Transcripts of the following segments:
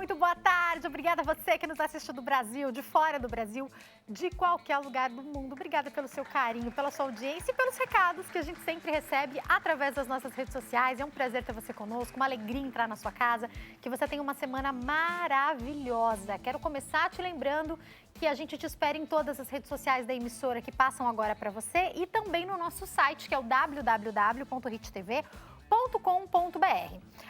muito boa tarde. Obrigada a você que nos assiste do Brasil, de fora do Brasil, de qualquer lugar do mundo. Obrigada pelo seu carinho, pela sua audiência e pelos recados que a gente sempre recebe através das nossas redes sociais. É um prazer ter você conosco, uma alegria entrar na sua casa, que você tenha uma semana maravilhosa. Quero começar te lembrando que a gente te espera em todas as redes sociais da emissora que passam agora para você e também no nosso site, que é o www.hittv.com.br.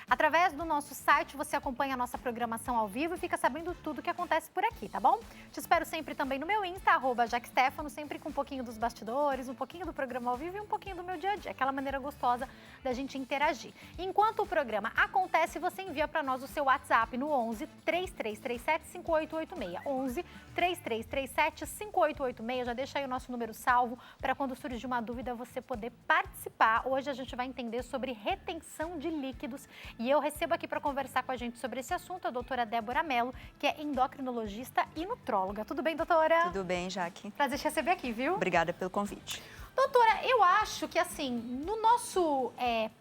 Através do nosso site, você acompanha a nossa programação ao vivo e fica sabendo tudo o que acontece por aqui, tá bom? Te espero sempre também no meu Insta, @jaquestefano, sempre com um pouquinho dos bastidores, um pouquinho do programa ao vivo e um pouquinho do meu dia a dia, aquela maneira gostosa da gente interagir. Enquanto o programa acontece, você envia para nós o seu WhatsApp no 11 3337 5886. 11 3337 5886. Já deixa aí o nosso número salvo para quando surgir uma dúvida você poder participar. Hoje a gente vai entender sobre retenção de líquidos e eu recebo aqui para conversar com a gente sobre esse assunto a doutora Débora Mello, que é endocrinologista e nutróloga. Tudo bem, doutora? Tudo bem, Jaque. Prazer te receber aqui, viu? Obrigada pelo convite. Doutora, eu acho que assim, no nosso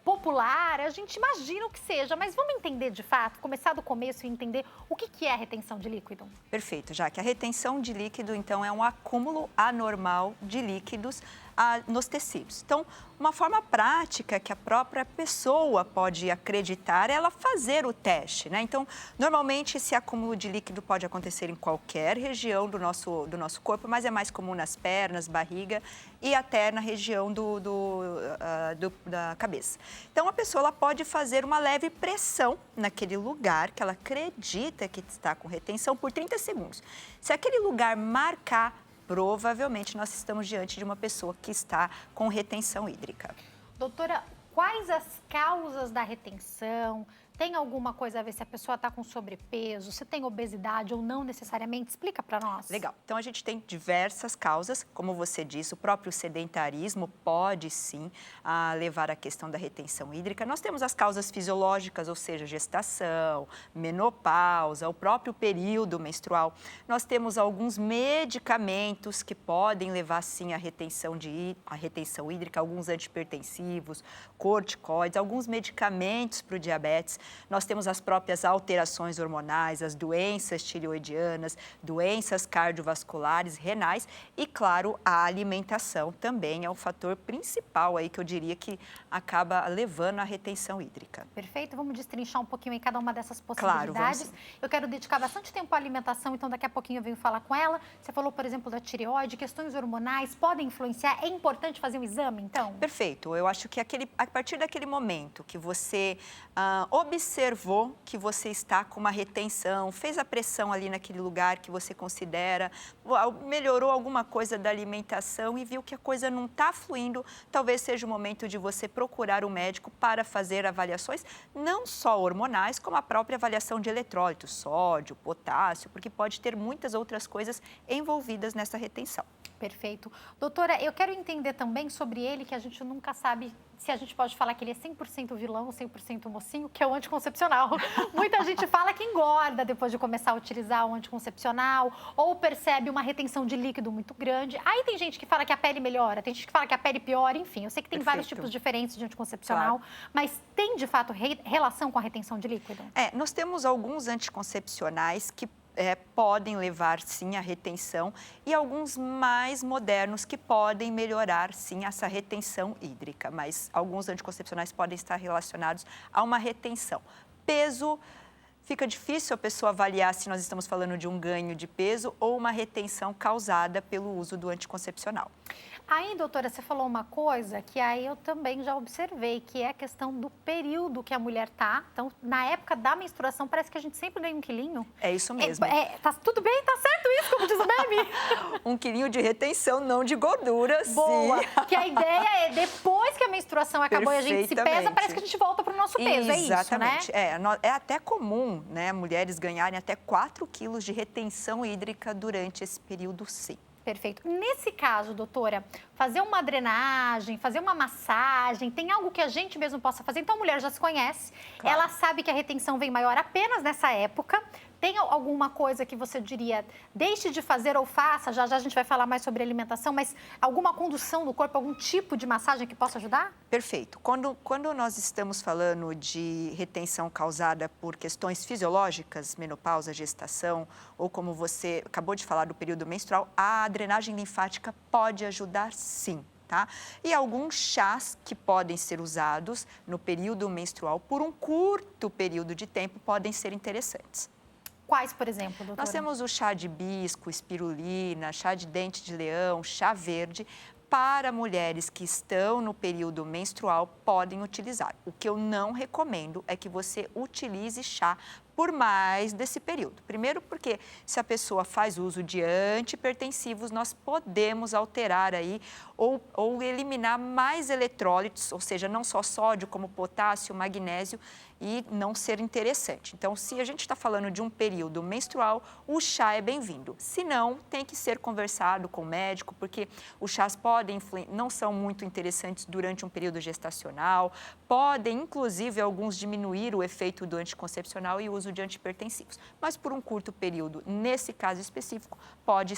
popular, a gente imagina o que seja, mas vamos entender de fato, começar do começo e entender o que é a retenção de líquido? Perfeito, Jaque. A retenção de líquido, então, é um acúmulo anormal de líquidos nos tecidos. Então, uma forma prática que a própria pessoa pode acreditar é ela fazer o teste, né? Então, normalmente esse acúmulo de líquido pode acontecer em qualquer região do nosso corpo, mas é mais comum nas pernas, barriga e até na região da cabeça. Então, a pessoa ela pode fazer uma leve pressão naquele lugar que ela acredita que está com retenção por 30 segundos. Se aquele lugar marcar, provavelmente nós estamos diante de uma pessoa que está com retenção hídrica. Doutora, quais as causas da retenção? Tem alguma coisa a ver se a pessoa está com sobrepeso, se tem obesidade ou não necessariamente? Explica para nós. Legal. Então, a gente tem diversas causas. Como você disse, o próprio sedentarismo pode, sim, levar à questão da retenção hídrica. Nós temos as causas fisiológicas, ou seja, gestação, menopausa, o próprio período menstrual. Nós temos alguns medicamentos que podem levar, sim, à retenção hídrica, alguns antipertensivos, corticoides, alguns medicamentos para o diabetes. Nós temos as próprias alterações hormonais, as doenças tireoidianas, doenças cardiovasculares, renais e, claro, a alimentação também é o fator principal aí que eu diria que acaba levando à retenção hídrica. Perfeito, vamos destrinchar um pouquinho em cada uma dessas possibilidades. Claro, eu quero dedicar bastante tempo à alimentação, então daqui a pouquinho eu venho falar com ela. Você falou, por exemplo, da tireoide, questões hormonais podem influenciar? É importante fazer um exame, então? Perfeito, eu acho que a partir daquele momento que você observou que você está com uma retenção, fez a pressão ali naquele lugar que você considera, melhorou alguma coisa da alimentação e viu que a coisa não está fluindo, talvez seja o momento de você procurar um médico para fazer avaliações, não só hormonais, como a própria avaliação de eletrólitos, sódio, potássio, porque pode ter muitas outras coisas envolvidas nessa retenção. Perfeito. Doutora, eu quero entender também sobre ele, que a gente nunca sabe se a gente pode falar que ele é 100% vilão ou 100% mocinho, que é o anticoncepcional. Muita gente fala que engorda depois de começar a utilizar o anticoncepcional ou percebe uma retenção de líquido muito grande. Aí tem gente que fala que a pele melhora, tem gente que fala que a pele piora, enfim. Eu sei que tem vários tipos diferentes de anticoncepcional, claro, mas tem, de fato, relação com a retenção de líquido? Nós temos alguns anticoncepcionais que podem levar, sim, à retenção e alguns mais modernos que podem melhorar, sim, essa retenção hídrica, mas alguns anticoncepcionais podem estar relacionados a uma retenção. Peso, fica difícil a pessoa avaliar se nós estamos falando de um ganho de peso ou uma retenção causada pelo uso do anticoncepcional. Aí, doutora, você falou uma coisa que aí eu também já observei, que é a questão do período que a mulher tá. Então, na época da menstruação, parece que a gente sempre ganha um quilinho. É isso mesmo. Tá tudo bem? Tá certo isso, como diz o meme? Um quilinho de retenção, não de gordura, boa, sim. Que a ideia é, depois que a menstruação acabou e a gente se pesa, parece que a gente volta pro nosso peso, Exatamente. É isso, né? É até comum, né, mulheres ganharem até 4 quilos de retenção hídrica durante esse período, sim. Perfeito. Nesse caso, doutora, fazer uma drenagem, fazer uma massagem, tem algo que a gente mesmo possa fazer? Então, a mulher já se conhece, claro, ela sabe que a retenção vem maior apenas nessa época, Tem alguma coisa que você diria, deixe de fazer ou faça? Já já a gente vai falar mais sobre alimentação, mas alguma condução do corpo, algum tipo de massagem que possa ajudar? Perfeito. Quando nós estamos falando de retenção causada por questões fisiológicas, menopausa, gestação, ou como você acabou de falar do período menstrual, a drenagem linfática pode ajudar sim. Tá? E alguns chás que podem ser usados no período menstrual por um curto período de tempo podem ser interessantes. Quais, por exemplo, doutora? Nós temos o chá de hibisco, espirulina, chá de dente de leão, chá verde. Para mulheres que estão no período menstrual, podem utilizar. O que eu não recomendo é que você utilize chá por mais desse período. Primeiro porque se a pessoa faz uso de antihipertensivos, nós podemos alterar aí ou eliminar mais eletrólitos, ou seja, não só sódio, como potássio, magnésio, e não ser interessante. Então, se a gente está falando de um período menstrual, o chá é bem-vindo. Se não, tem que ser conversado com o médico, porque os chás não são muito interessantes durante um período gestacional, podem, inclusive, alguns diminuir o efeito do anticoncepcional e o uso de antihipertensivos. Mas por um curto período, nesse caso específico, pode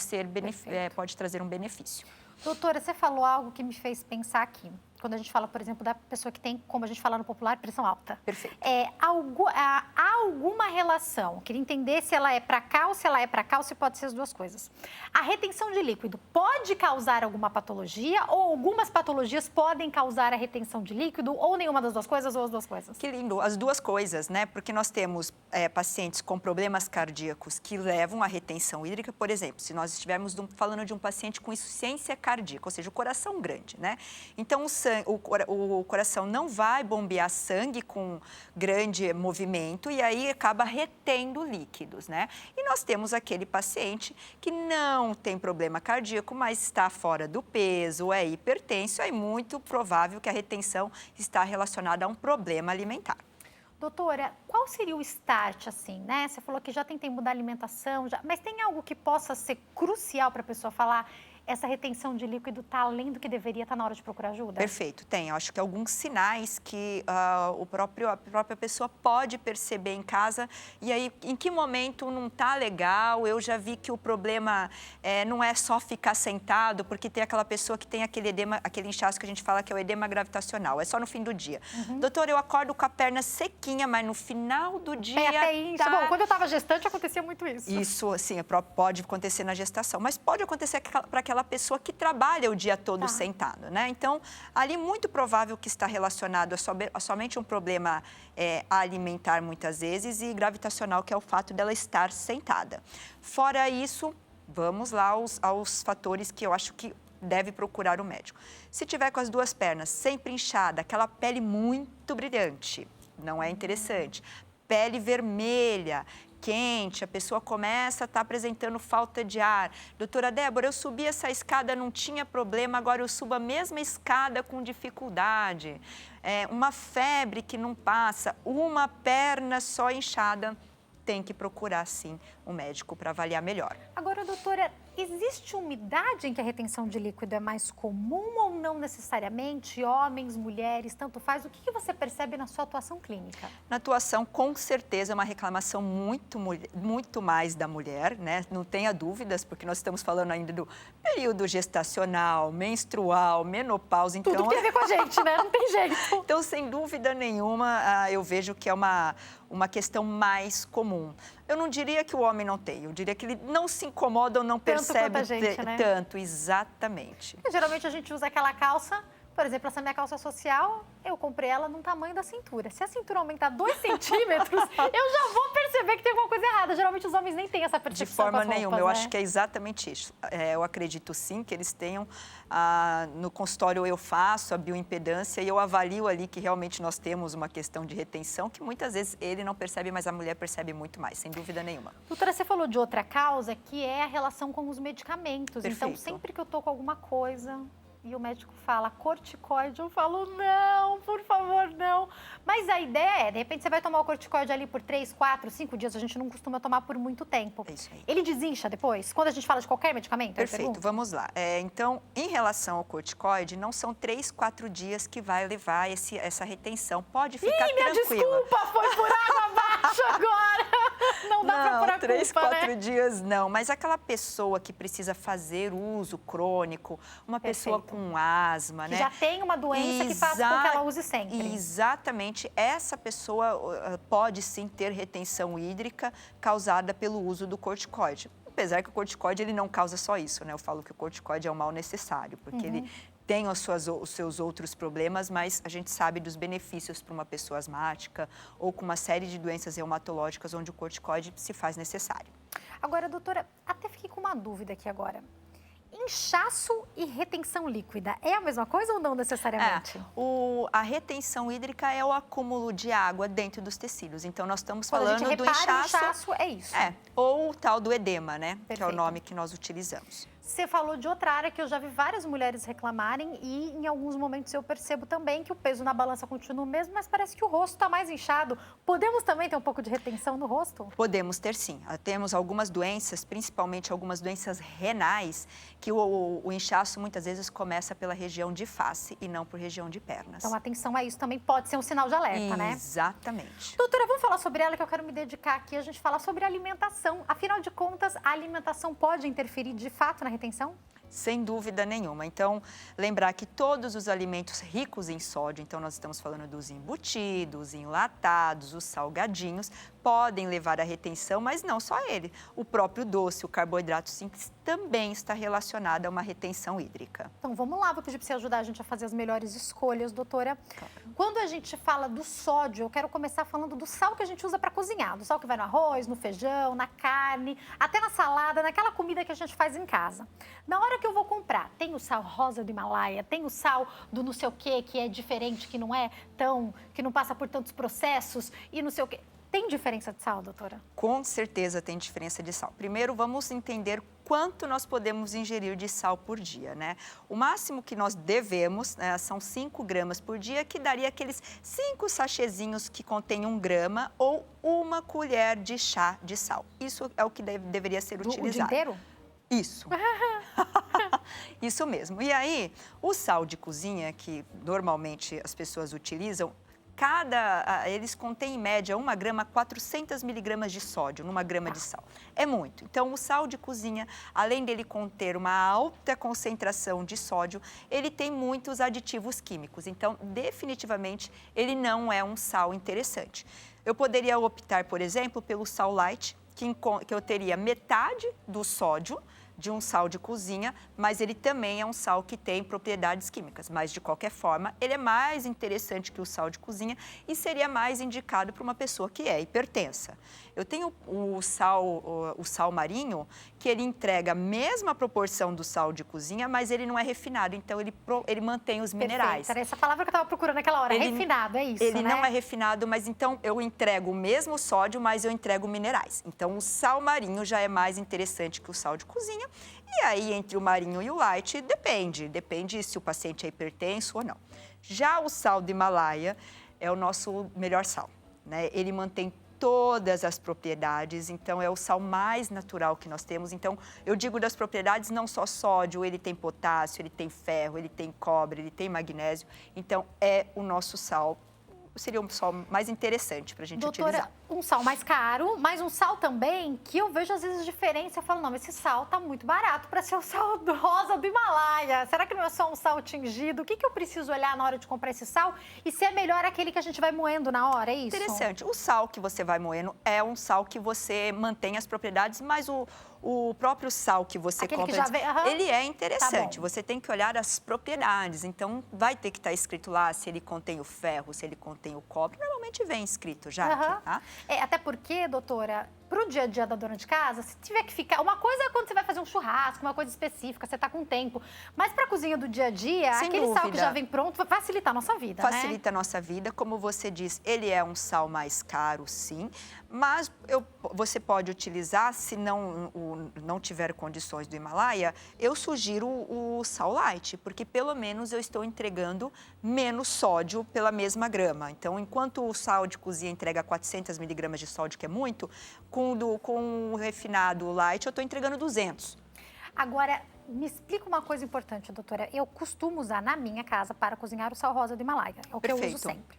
trazer um benefício. Doutora, você falou algo que me fez pensar aqui. Quando a gente fala, por exemplo, da pessoa que tem, como a gente fala no popular, pressão alta. Perfeito. Há alguma relação? Queria entender se ela é para cá ou se ela é para cá ou se pode ser as duas coisas. A retenção de líquido pode causar alguma patologia ou algumas patologias podem causar a retenção de líquido ou nenhuma das duas coisas ou as duas coisas? Que lindo, as duas coisas, né? Porque nós temos pacientes com problemas cardíacos que levam à retenção hídrica, por exemplo, se nós estivermos falando de um paciente com insuficiência cardíaca, ou seja, o coração grande, né? Então, o coração não vai bombear sangue com grande movimento e aí acaba retendo líquidos, né? E nós temos aquele paciente que não tem problema cardíaco, mas está fora do peso, é hipertenso, é muito provável que a retenção está relacionada a um problema alimentar. Doutora, qual seria o start, assim, né? Você falou que já tentei mudar a alimentação, mas tem algo que possa ser crucial para a pessoa falar essa retenção de líquido está além do que deveria, está na hora de procurar ajuda? Perfeito, tem. Eu acho que alguns sinais que a própria pessoa pode perceber em casa. E aí, em que momento não está legal? Eu já vi que o problema não é só ficar sentado, porque tem aquela pessoa que tem aquele edema, aquele inchaço que a gente fala que é o edema gravitacional. É só no fim do dia. Doutora, eu acordo com a perna sequinha, mas no final do dia... até incha. Bom, quando eu estava gestante, acontecia muito isso. Isso, assim, pode acontecer na gestação, mas pode acontecer para aquela pessoa que trabalha o dia todo sentado, né? Então, ali muito provável que está relacionado a somente um problema alimentar muitas vezes e gravitacional, que é o fato dela estar sentada. Fora isso, vamos lá aos fatores que eu acho que deve procurar o médico. Se tiver com as duas pernas sempre inchada, aquela pele muito brilhante, não é interessante. Pele vermelha, quente, a pessoa começa a estar apresentando falta de ar. Doutora Débora, eu subi essa escada, não tinha problema, agora eu subo a mesma escada com dificuldade. Uma febre que não passa, uma perna só inchada, tem que procurar, sim, um médico para avaliar melhor. Agora, doutora, existe uma idade em que a retenção de líquido é mais comum ou não necessariamente? Homens, mulheres, tanto faz? O que você percebe na sua atuação clínica? Na atuação, com certeza, é uma reclamação muito mais da mulher, né? Não tenha dúvidas, porque nós estamos falando ainda do período gestacional, menstrual, menopausa. Então, tudo tem a ver com a gente, né? Não tem jeito. Então, sem dúvida nenhuma, eu vejo que é uma questão mais comum. Eu não diria que o homem não tem, eu diria que ele não se incomoda ou não percebe tanto, exatamente. Geralmente a gente usa aquela calça, por exemplo, essa minha calça social, eu comprei ela num tamanho da cintura. Se a cintura aumentar 2 centímetros, eu já vou perceber que tem alguma coisa errada. Geralmente os homens nem têm essa percepção. De forma nenhuma, eu né? acho que é exatamente isso. Eu acredito sim que eles tenham, no consultório eu faço a bioimpedância e eu avalio ali que realmente nós temos uma questão de retenção que muitas vezes ele não percebe, mas a mulher percebe muito mais, sem dúvida nenhuma. Doutora, você falou de outra causa que é a relação com os medicamentos. Perfeito. Então, sempre que eu tô com alguma coisa e o médico fala corticoide, eu falo não, por favor, não. Mas a ideia de repente você vai tomar o corticoide ali por 3, 4, 5 dias, a gente não costuma tomar por muito tempo. É isso aí. Ele desincha depois? Quando a gente fala de qualquer medicamento? Perfeito, vamos lá. Então, em relação ao corticoide, não são 3, 4 dias que vai levar essa retenção. Pode ficar tranquila. Desculpa, foi por água abaixo agora! Não dá pra pôr a 3, culpa, 4 né? dias não. Mas aquela pessoa que precisa fazer uso crônico, uma pessoa Perfeito. com asma, Que né? já tem uma doença que faz com que ela use sempre. Exatamente. Essa pessoa pode sim ter retenção hídrica causada pelo uso do corticoide. Apesar que o corticoide ele não causa só isso, né? Eu falo que o corticoide é um mal necessário, porque ele tem os seus outros problemas, mas a gente sabe dos benefícios para uma pessoa asmática ou com uma série de doenças reumatológicas onde o corticoide se faz necessário. Agora, doutora, até fiquei com uma dúvida aqui agora. Inchaço e retenção líquida é a mesma coisa ou não necessariamente? A retenção hídrica é o acúmulo de água dentro dos tecidos. Então, nós estamos Quando falando a gente do repara, inchaço. o inchaço é isso. Ou o tal do edema, né? Que é o Perfeito. nome que nós utilizamos. Você falou de outra área que eu já vi várias mulheres reclamarem e em alguns momentos eu percebo também que o peso na balança continua o mesmo, mas parece que o rosto está mais inchado. Podemos também ter um pouco de retenção no rosto? Podemos ter sim. Temos algumas doenças, principalmente algumas doenças renais, que o inchaço muitas vezes começa pela região de face e não por região de pernas. Então, atenção a isso também pode ser um sinal de alerta, né? Exatamente. Doutora, vamos falar sobre ela que eu quero me dedicar aqui. A gente fala sobre alimentação. Afinal de contas, a alimentação pode interferir de fato na retenção? Sem dúvida nenhuma. Então, lembrar que todos os alimentos ricos em sódio, então nós estamos falando dos embutidos, enlatados, os salgadinhos, podem levar à retenção, mas não só ele. O próprio doce, o carboidrato simples, também está relacionado a uma retenção hídrica. Então, vamos lá, vou pedir para você ajudar a gente a fazer as melhores escolhas, doutora. Claro. Quando a gente fala do sódio, eu quero começar falando do sal que a gente usa para cozinhar, do sal que vai no arroz, no feijão, na carne, até na salada, naquela comida que a gente faz em casa. Na hora que eu vou comprar, tem o sal rosa do Himalaia, tem o sal do não sei o quê, que é diferente, que não é tão, que não passa por tantos processos e não sei o quê. Tem diferença de sal, doutora? Com certeza tem diferença de sal. Primeiro, vamos entender quanto nós podemos ingerir de sal por dia, né? O máximo que nós devemos, né, são 5 gramas por dia, que daria aqueles 5 sachêzinhos que contêm 1 grama ou 1 colher de chá de sal. Isso é o que deveria ser utilizado. O dia inteiro? Isso. Isso mesmo. E aí, o sal de cozinha, que normalmente as pessoas utilizam, eles contêm em média 1 grama, 400 miligramas de sódio numa grama de sal. É muito. Então, o sal de cozinha, além dele conter uma alta concentração de sódio, ele tem muitos aditivos químicos. Então, definitivamente, ele não é um sal interessante. Eu poderia optar, por exemplo, pelo sal light, que eu teria metade do sódio de um sal de cozinha, mas ele também é um sal que tem propriedades químicas. Mas, de qualquer forma, ele é mais interessante que o sal de cozinha e seria mais indicado para uma pessoa que é hipertensa. Eu tenho o sal marinho, que ele entrega a mesma proporção do sal de cozinha, mas ele não é refinado, então ele mantém os minerais. Era essa palavra que eu estava procurando naquela hora, refinado, é isso, Ele né? não é refinado, mas então eu entrego o mesmo sódio, mas eu entrego minerais. Então, o sal marinho já é mais interessante que o sal de cozinha. E aí, entre o marinho e o light, depende se o paciente é hipertenso ou não. Já o sal do Himalaia é o nosso melhor sal, né? Ele mantém todas as propriedades, então é o sal mais natural que nós temos. Então, eu digo das propriedades, não só sódio, ele tem potássio, ele tem ferro, ele tem cobre, ele tem magnésio. Então, é o nosso sal, seria um sal mais interessante para a gente utilizar. Um sal mais caro, mas um sal também que eu vejo às vezes diferença. Eu falo, não, esse sal tá muito barato para ser o sal rosa do Himalaia. Será que não é só um sal tingido? O que eu preciso olhar na hora de comprar esse sal? E se é melhor aquele que a gente vai moendo na hora, é isso? Interessante. O sal que você vai moendo é um sal que você mantém as propriedades, mas o próprio sal que você Aquele compra, que já vem, ele é interessante. Tá, você tem que olhar as propriedades. Então, vai ter que estar escrito lá se ele contém o ferro, se ele contém o cobre. Normalmente vem escrito já aqui, tá? Até porque, doutora, pro dia a dia da dona de casa, se tiver que ficar... Uma coisa é quando você vai fazer um churrasco, uma coisa específica, você tá com tempo. Mas pra cozinha do dia a dia, Sem aquele dúvida. sal que já vem pronto vai facilitar a nossa vida, Facilita a nossa vida. Como você diz, ele é um sal mais caro, sim. Mas você pode utilizar, se não tiver condições do Himalaia, eu sugiro o sal light, porque pelo menos eu estou entregando menos sódio pela mesma grama. Então, enquanto o sal de cozinha entrega 400 miligramas de sódio, que é muito, com o refinado light eu estou entregando 200. Agora, me explica uma coisa importante, doutora. Eu costumo usar na minha casa para cozinhar o sal rosa do Himalaia. É o que eu uso sempre.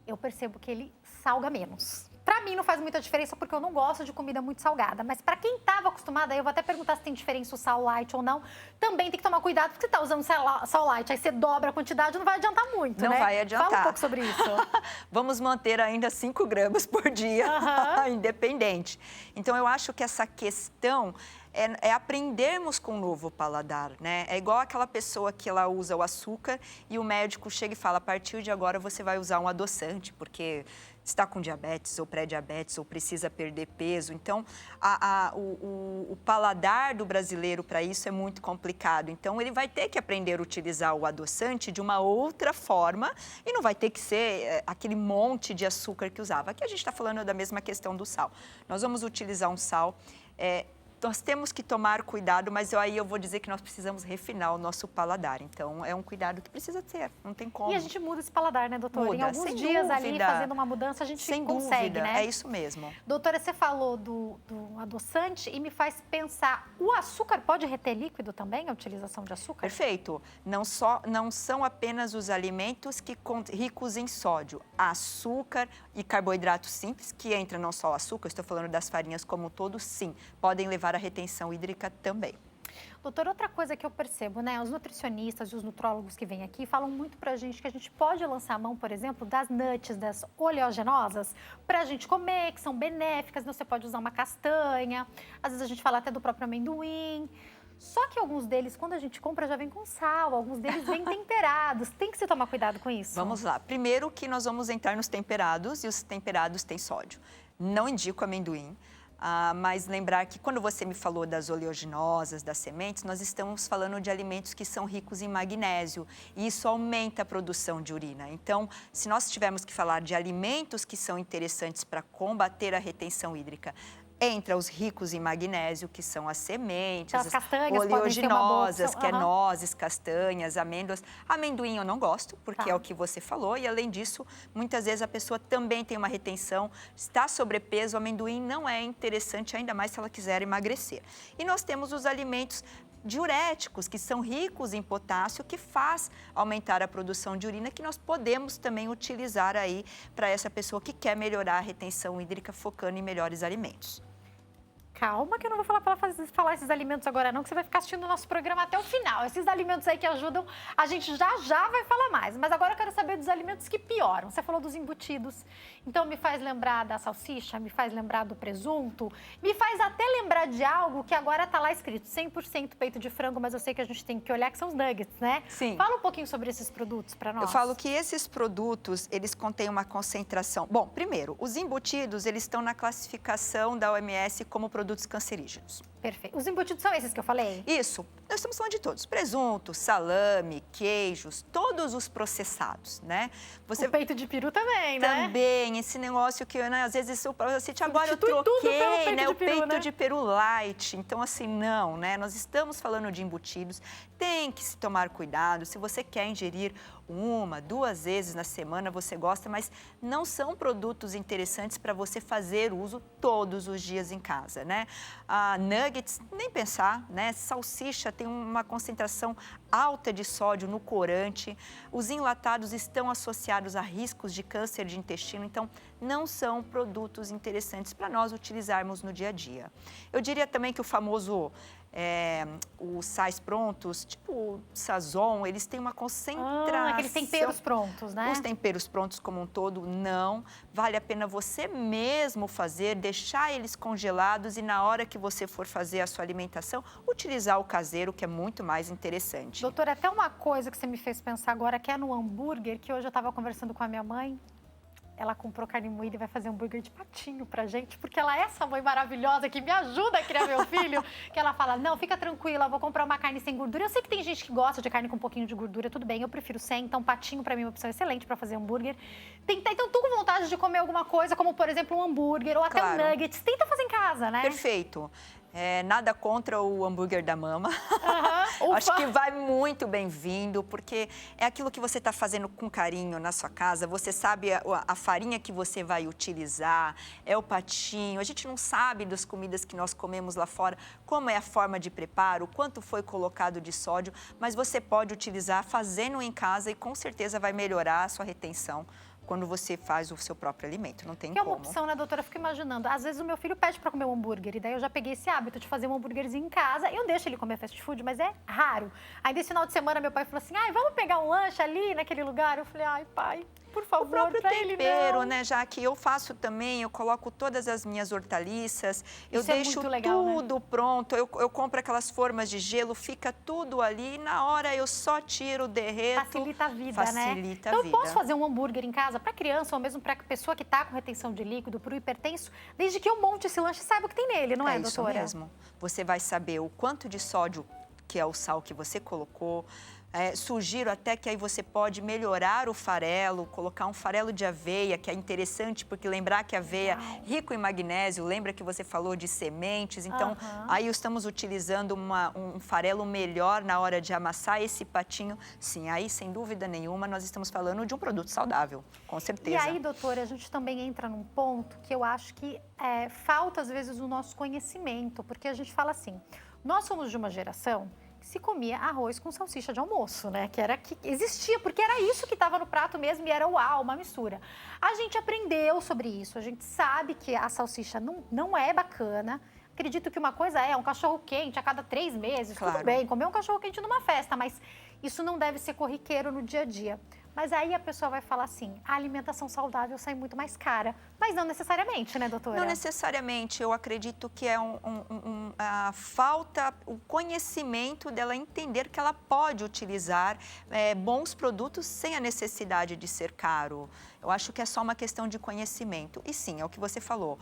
Eu percebo que ele salga menos. Pra mim não faz muita diferença porque eu não gosto de comida muito salgada. Mas pra quem tava acostumada, eu vou até perguntar se tem diferença o sal light ou não. Também tem que tomar cuidado porque você tá usando sal light, aí você dobra a quantidade, não vai adiantar muito, né? Não vai adiantar. Fala um pouco sobre isso. Vamos manter ainda 5 gramas por dia, independente. Então, eu acho que essa questão é aprendermos com o novo paladar, né? É igual aquela pessoa que ela usa o açúcar e o médico chega e fala, a partir de agora você vai usar um adoçante, porque está com diabetes ou pré-diabetes ou precisa perder peso. Então, o paladar do brasileiro para isso é muito complicado. Então, ele vai ter que aprender a utilizar o adoçante de uma outra forma e não vai ter que ser aquele monte de açúcar que usava. Aqui a gente está falando da mesma questão do sal. Nós vamos utilizar um sal... Nós temos que tomar cuidado, mas aí eu vou dizer que nós precisamos refinar o nosso paladar. Então, é um cuidado que precisa ter, não tem como. E a gente muda esse paladar, né, doutora? Muda, em alguns sem dias dúvida. ali, fazendo uma mudança, a gente sem consegue, dúvida, né? É isso mesmo. Doutora, você falou do adoçante e me faz pensar, o açúcar pode reter líquido também, a utilização de açúcar? Perfeito. Não são apenas os alimentos ricos em sódio, açúcar e carboidratos simples, que entra não só o açúcar, estou falando das farinhas como um todo, sim, podem levar à retenção hídrica também. Doutora, outra coisa que eu percebo, né? Os nutricionistas e os nutrólogos que vêm aqui falam muito pra gente que a gente pode lançar a mão, por exemplo, das nuts, das oleaginosas, pra gente comer, que são benéficas. Você pode usar uma castanha, às vezes a gente fala até do próprio amendoim. Só que alguns deles, quando a gente compra, já vem com sal, alguns deles vêm temperados. Tem que se tomar cuidado com isso. Vamos lá. Primeiro que nós vamos entrar nos temperados e os temperados têm sódio. Não indico amendoim. Mas lembrar que quando você me falou das oleaginosas, das sementes, nós estamos falando de alimentos que são ricos em magnésio e isso aumenta a produção de urina. Então, se nós tivermos que falar de alimentos que são interessantes para combater a retenção hídrica, entra os ricos em magnésio, que são as sementes, as castanhas, oleaginosas, que é nozes, castanhas, amêndoas. Amendoim eu não gosto, porque é o que você falou. E, além disso, muitas vezes a pessoa também tem uma retenção, está sobrepeso. O amendoim não é interessante, ainda mais se ela quiser emagrecer. E nós temos os alimentos diuréticos, que são ricos em potássio, que faz aumentar a produção de urina, que nós podemos também utilizar aí para essa pessoa que quer melhorar a retenção hídrica, focando em melhores alimentos. Calma que eu não vou falar para falar esses alimentos agora não, que você vai ficar assistindo o nosso programa até o final. Esses alimentos aí que ajudam, a gente já vai falar mais. Mas agora eu quero saber dos alimentos que pioram. Você falou dos embutidos, então me faz lembrar da salsicha, me faz lembrar do presunto, me faz até lembrar de algo que agora tá lá escrito 100% peito de frango, mas eu sei que a gente tem que olhar que são os nuggets, né? Sim. Fala um pouquinho sobre esses produtos para nós. Eu falo que esses produtos, eles contêm uma concentração... Bom, primeiro, os embutidos, eles estão na classificação da OMS como produtos cancerígenos. Perfeito. Os embutidos são esses que eu falei? Isso. Nós estamos falando de todos. Presunto, salame, queijos, todos os processados, né? O peito de peru também, né? Também. Esse negócio que, né, às vezes, agora eu troquei, né? O peito de peru light. Então, assim, não, né? Nós estamos falando de embutidos. Tem que se tomar cuidado. Se você quer ingerir 1, 2 vezes na semana, você gosta, mas não são produtos interessantes para você fazer uso todos os dias em casa, né? Nuggets, nem pensar, né? Salsicha tem uma concentração alta de sódio no corante. Os enlatados estão associados a riscos de câncer de intestino, então não são produtos interessantes para nós utilizarmos no dia a dia. Eu diria também que o famoso... os sais prontos, tipo o Sazon, eles têm uma concentração... aqueles temperos prontos, né? Os temperos prontos como um todo, não. Vale a pena você mesmo fazer, deixar eles congelados e na hora que você for fazer a sua alimentação, utilizar o caseiro, que é muito mais interessante. Doutora, até uma coisa que você me fez pensar agora, que é no hambúrguer, que hoje eu estava conversando com a minha mãe. Ela comprou carne moída e vai fazer hambúrguer de patinho pra gente, porque ela é essa mãe maravilhosa que me ajuda a criar meu filho, que ela fala, não, fica tranquila, eu vou comprar uma carne sem gordura. Eu sei que tem gente que gosta de carne com um pouquinho de gordura, tudo bem, eu prefiro sem, então patinho pra mim é uma opção excelente pra fazer hambúrguer. Então, tô com vontade de comer alguma coisa, como por exemplo um hambúrguer ou até um nuggets, tenta fazer em casa, né? Perfeito. Nada contra o hambúrguer da mama. Acho que vai muito bem-vindo, porque é aquilo que você está fazendo com carinho na sua casa. Você sabe a farinha que você vai utilizar, é o patinho. A gente não sabe das comidas que nós comemos lá fora, como é a forma de preparo, quanto foi colocado de sódio, mas você pode utilizar fazendo em casa e com certeza vai melhorar a sua retenção quando você faz o seu próprio alimento, não tem Que é como. uma opção, né, doutora? Eu fico imaginando. Às vezes o meu filho pede para comer um hambúrguer, e daí eu já peguei esse hábito de fazer um hambúrguerzinho em casa. Eu deixo ele comer fast food, mas é raro. Aí, nesse final de semana, meu pai falou assim, ai, vamos pegar um lanche ali, naquele lugar? Eu falei, ai, pai, por favor, O próprio pra ele tempero, não. né, já que eu faço também, eu coloco todas as minhas hortaliças, eu Isso é deixo muito legal, né? tudo pronto, eu compro aquelas formas de gelo, fica tudo ali, na hora eu só tiro, derreto. Facilita a vida, Facilita né? a Então, eu vida. posso fazer um hambúrguer em casa para criança ou mesmo para pessoa que está com retenção de líquido, para o hipertenso, desde que eu monte esse lanche e saiba o que tem nele, não é, doutora? É isso mesmo. Você vai saber o quanto de sódio, que é o sal que você colocou. Sugiro até que aí você pode melhorar o farelo, colocar um farelo de aveia, que é interessante, porque lembrar que a aveia é rico em magnésio, lembra que você falou de sementes, então aí estamos utilizando um farelo melhor na hora de amassar esse patinho. Sim, aí sem dúvida nenhuma nós estamos falando de um produto saudável, com certeza. E aí, doutora, a gente também entra num ponto que eu acho que falta às vezes o nosso conhecimento, porque a gente fala assim, nós somos de uma geração se comia arroz com salsicha de almoço, né? Que existia, porque era isso que estava no prato mesmo e era uau, uma mistura. A gente aprendeu sobre isso, a gente sabe que a salsicha não é bacana. Acredito que uma coisa é um cachorro quente a cada 3 meses, Claro. Tudo bem, comer um cachorro quente numa festa, mas isso não deve ser corriqueiro no dia a dia. Mas aí a pessoa vai falar assim, a alimentação saudável sai muito mais cara. Mas não necessariamente, né, doutora? Não necessariamente, eu acredito que é a falta, o conhecimento dela entender que ela pode utilizar bons produtos sem a necessidade de ser caro. Eu acho que é só uma questão de conhecimento. E sim, é o que você falou,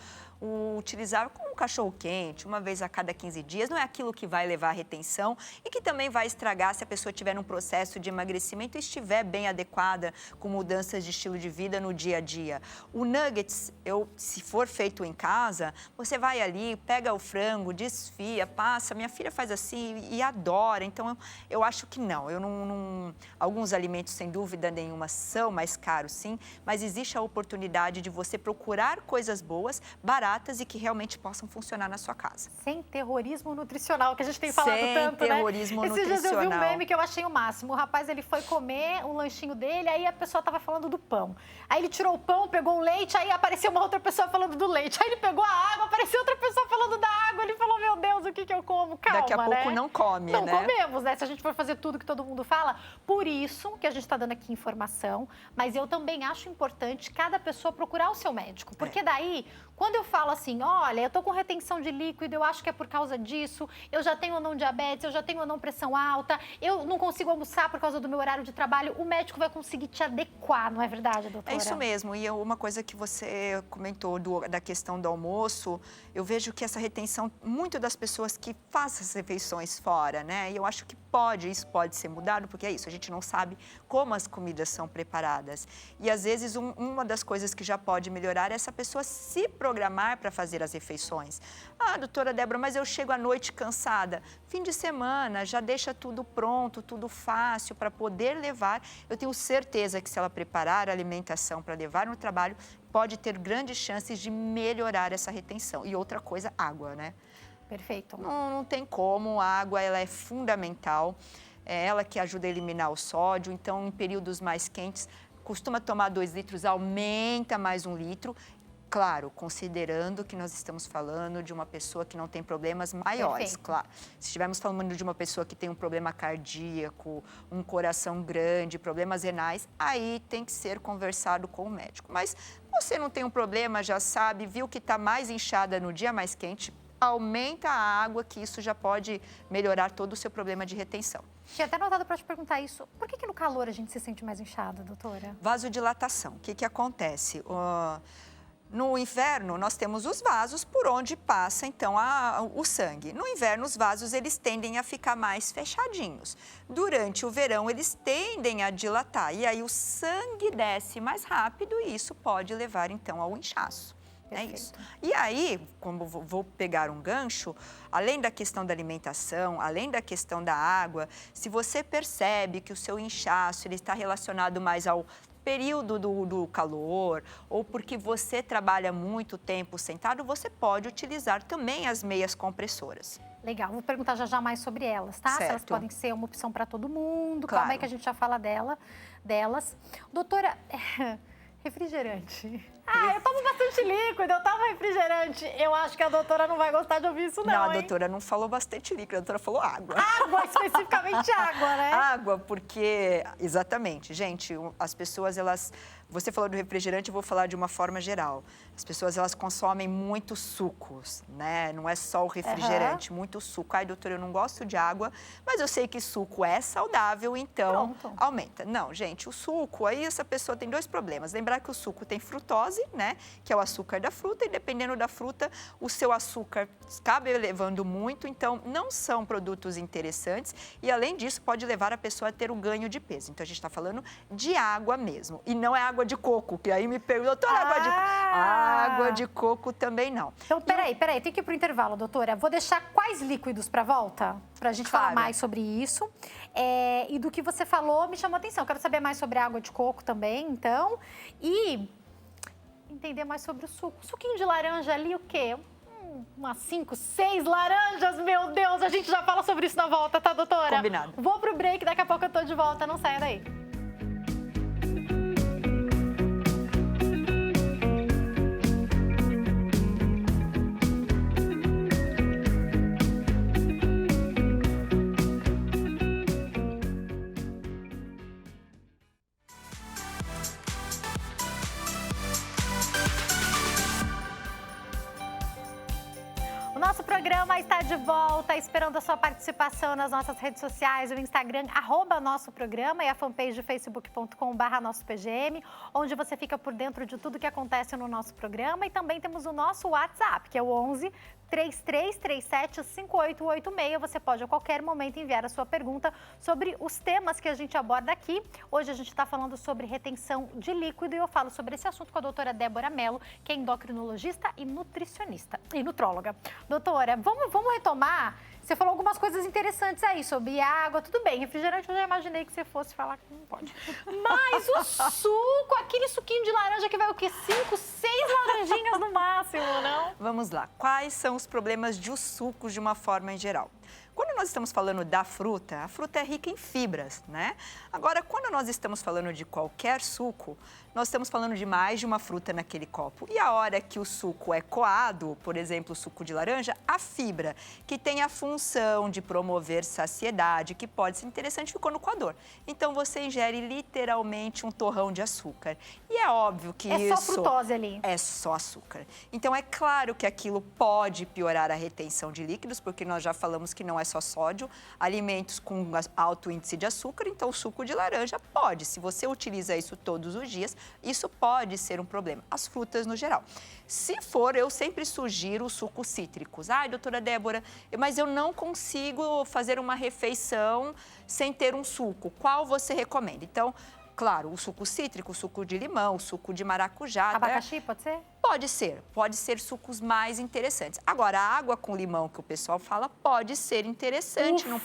utilizar como um cachorro quente, uma vez a cada 15 dias, não é aquilo que vai levar à retenção e que também vai estragar se a pessoa estiver num processo de emagrecimento e estiver bem adequada com mudanças de estilo de vida no dia a dia. O nuggets, se for feito em casa, você vai ali, pega o frango, desfia, passa. Minha filha faz assim e adora. Então, eu acho que não. Alguns alimentos, sem dúvida nenhuma, são mais caros, sim, mas existe a oportunidade de você procurar coisas boas, baratas e que realmente possam funcionar na sua casa. Sem terrorismo nutricional, que a gente tem falado Sem tanto, terrorismo né? Esses dias eu vi um nutricional. meme que eu achei o máximo. O rapaz, ele foi comer um lanchinho dele, aí a pessoa tava falando do pão. Aí ele tirou o pão, pegou o leite, aí apareceu uma outra pessoa falando do leite. Aí ele pegou a água, apareceu outra pessoa falando da água. Ele falou, meu Deus, o que eu como? Calma, Daqui a pouco né? não come, Não né? comemos, né? Se a gente for fazer tudo que todo mundo fala. Por isso que a gente está dando aqui informação, mas eu também acho importante cada pessoa procurar o seu médico. Porque daí, quando eu falo assim, olha, eu tô com retenção de líquido, eu acho que é por causa disso, eu já tenho ou não diabetes, eu já tenho ou não pressão alta, eu não consigo almoçar por causa do meu horário de trabalho, o médico vai conseguir te adequar, não é verdade, doutora? É isso mesmo. E uma coisa que você comentou da questão do almoço, eu vejo que essa retenção, muito das pessoas que fazem as refeições fora, né? E eu acho que isso pode ser mudado, porque é isso, a gente não sabe como as comidas são preparadas. E às vezes uma das coisas que já pode melhorar é essa pessoa se programar para fazer as refeições. Ah, doutora Débora, mas eu chego à noite cansada. Fim de semana, já deixa tudo pronto, tudo fácil para poder levar. Eu tenho certeza que se ela preparar a alimentação para levar no trabalho, pode ter grandes chances de melhorar essa retenção. E outra coisa, água, né? Perfeito. Não tem como, a água ela é fundamental, é ela que ajuda a eliminar o sódio, então em períodos mais quentes, costuma tomar 2 litros, aumenta mais 1 litro, claro, considerando que nós estamos falando de uma pessoa que não tem problemas maiores, Perfeito. claro. Se estivermos falando de uma pessoa que tem um problema cardíaco, um coração grande, problemas renais, aí tem que ser conversado com o médico. Mas você não tem um problema, já sabe, viu que está mais inchada no dia mais quente, aumenta a água, que isso já pode melhorar todo o seu problema de retenção. Tinha até anotado para te perguntar isso. Por que no calor a gente se sente mais inchada, doutora? Vasodilatação. O que acontece? No inverno, nós temos os vasos por onde passa, então, o sangue. No inverno, os vasos, eles tendem a ficar mais fechadinhos. Durante o verão, eles tendem a dilatar. E aí, o sangue desce mais rápido e isso pode levar, então, ao inchaço. É isso. E aí, como vou pegar um gancho, além da questão da alimentação, além da questão da água, se você percebe que o seu inchaço ele está relacionado mais ao período do calor ou porque você trabalha muito tempo sentado, você pode utilizar também as meias compressoras. Legal, vou perguntar já mais sobre elas, tá? Certo. Se elas podem ser uma opção para todo mundo. Claro. Calma aí que a gente já fala delas. Doutora, Refrigerante. Eu tomo bastante líquido, eu tomo refrigerante. Eu acho que a doutora não vai gostar de ouvir isso, não, Não, a hein? doutora não falou bastante líquido, a doutora falou água. Água, especificamente água, né? Água, porque... Exatamente. Gente, as pessoas, elas... Você falou do refrigerante, eu vou falar de uma forma geral. As pessoas, elas consomem muitos sucos, né? Não é só o refrigerante, muito suco. Ai, doutora, eu não gosto de água, mas eu sei que suco é saudável, então aumenta. Não, gente, o suco, aí essa pessoa tem dois problemas. Lembrar que o suco tem frutose, né? Que é o açúcar da fruta, e dependendo da fruta, o seu açúcar acaba elevando muito, então não são produtos interessantes. E, além disso, pode levar a pessoa a ter o ganho de peso. Então, a gente está falando de água mesmo. E não é água de coco, que aí me perguntou, doutora, água de coco também não. Então, peraí, tem que ir pro intervalo, doutora. Vou deixar quais líquidos para volta? Pra gente falar mais sobre isso. E do que você falou, me chamou a atenção. Quero saber mais sobre a água de coco também, então. E entender mais sobre o suco. O suquinho de laranja ali, o quê? Umas 5, 6 laranjas, meu Deus. A gente já fala sobre isso na volta, tá, doutora? Combinado. Vou pro break, daqui a pouco eu tô de volta. Não saia daí. Nosso programa está de volta, esperando a sua participação nas nossas redes sociais, o Instagram, @nosso programa, e a fanpage facebook.com/nossopgm, onde você fica por dentro de tudo que acontece no nosso programa. E também temos o nosso WhatsApp, que é o 11 3337 5886. Você pode a qualquer momento enviar a sua pergunta sobre os temas que a gente aborda aqui. Hoje a gente está falando sobre retenção de líquido e eu falo sobre esse assunto com a doutora Débora Mello, que é endocrinologista e nutricionista e nutróloga. Doutora, vamos retomar. Você falou algumas coisas interessantes aí sobre água, tudo bem. Refrigerante eu já imaginei que você fosse falar que não pode. Mas o suco, aquele suquinho de laranja que vai o quê? 5, 6 laranjinhas no máximo, não? Vamos lá. Quais são os problemas de sucos de uma forma em geral? Quando nós estamos falando da fruta, a fruta é rica em fibras, né? Agora, quando nós estamos falando de qualquer suco, nós estamos falando de mais de uma fruta naquele copo. E a hora que o suco é coado, por exemplo, o suco de laranja, a fibra, que tem a função de promover saciedade, que pode ser interessante, ficou no coador. Então, você ingere literalmente um torrão de açúcar. E é óbvio que isso... É só frutose ali. É só açúcar. Então, é claro que aquilo pode piorar a retenção de líquidos, porque nós já falamos que não é só sódio, alimentos com alto índice de açúcar, então o suco de laranja pode. Se você utiliza isso todos os dias, isso pode ser um problema. As frutas no geral. Se for, eu sempre sugiro os sucos cítricos. Ai, doutora Débora, mas eu não consigo fazer uma refeição sem ter um suco. Qual você recomenda? Então, claro, o suco cítrico, o suco de limão, o suco de maracujá. Abacaxi, pode ser? Pode ser sucos mais interessantes. Agora, a água com limão que o pessoal fala pode ser interessante num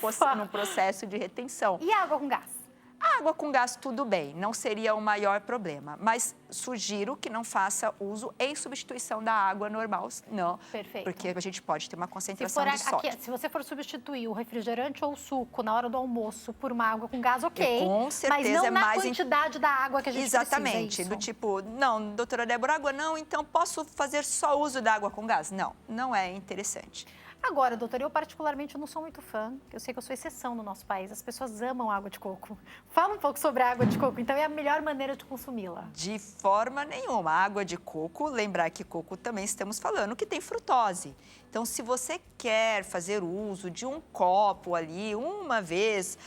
processo de retenção. E água com gás? A água com gás, tudo bem, não seria o maior problema, mas sugiro que não faça uso em substituição da água normal, não. Perfeito. Porque a gente pode ter uma concentração de sódio. Se você for substituir o refrigerante ou o suco na hora do almoço por uma água com gás, ok. Com certeza mas não é na mais quantidade da água que a gente Exatamente, precisa. Do tipo, não, doutora Débora, água não, então posso fazer só uso da água com gás? Não, não é interessante. Agora, doutora, eu particularmente não sou muito fã. Eu sei que eu sou exceção no nosso país. As pessoas amam água de coco. Fala um pouco sobre a água de coco, então é a melhor maneira de consumi-la. De forma nenhuma. A água de coco, lembrar que coco também estamos falando que tem frutose. Então, se você quer fazer uso de um copo ali uma vez...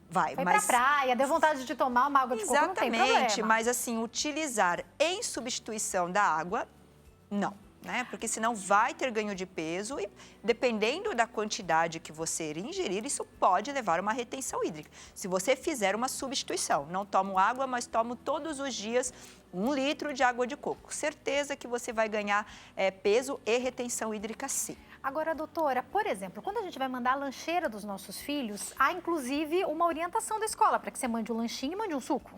Vai, pra praia, deu vontade de tomar uma água de coco, não tem problema. Exatamente, mas assim, utilizar em substituição da água, não. Né? Porque senão vai ter ganho de peso e, dependendo da quantidade que você ingerir, isso pode levar a uma retenção hídrica. Se você fizer uma substituição, não tomo água, mas tomo todos os dias 1 litro de água de coco. Certeza que você vai ganhar peso e retenção hídrica, sim. Agora, doutora, por exemplo, quando a gente vai mandar a lancheira dos nossos filhos, há inclusive uma orientação da escola para que você mande um lanchinho e mande um suco.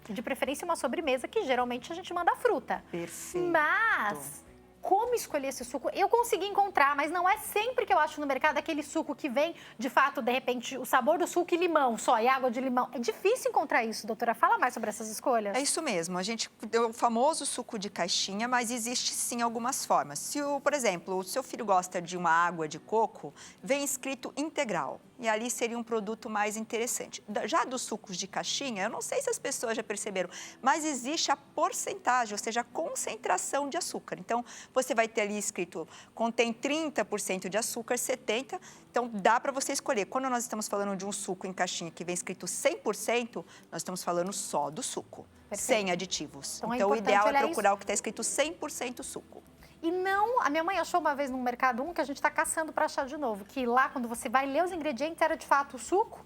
De preferência uma sobremesa, que geralmente a gente manda fruta. Perfeito. Mas... como escolher esse suco. Eu consegui encontrar, mas não é sempre que eu acho no mercado aquele suco que vem, de fato, de repente, o sabor do suco e limão só, e água de limão. É difícil encontrar isso, doutora. Fala mais sobre essas escolhas. É isso mesmo. A gente deu o famoso suco de caixinha, mas existe sim algumas formas. Se, por exemplo, o seu filho gosta de uma água de coco, vem escrito integral. E ali seria um produto mais interessante. Já dos sucos de caixinha, eu não sei se as pessoas já perceberam, mas existe a porcentagem, ou seja, a concentração de açúcar. Então, você vai ter ali escrito, contém 30% de açúcar, 70%. Então, dá para você escolher. Quando nós estamos falando de um suco em caixinha que vem escrito 100%, nós estamos falando só do suco, sem aditivos. Então, o ideal é procurar o que está escrito 100% suco. E não, a minha mãe achou uma vez no mercado que a gente está caçando para achar de novo, que lá quando você vai ler os ingredientes era de fato o suco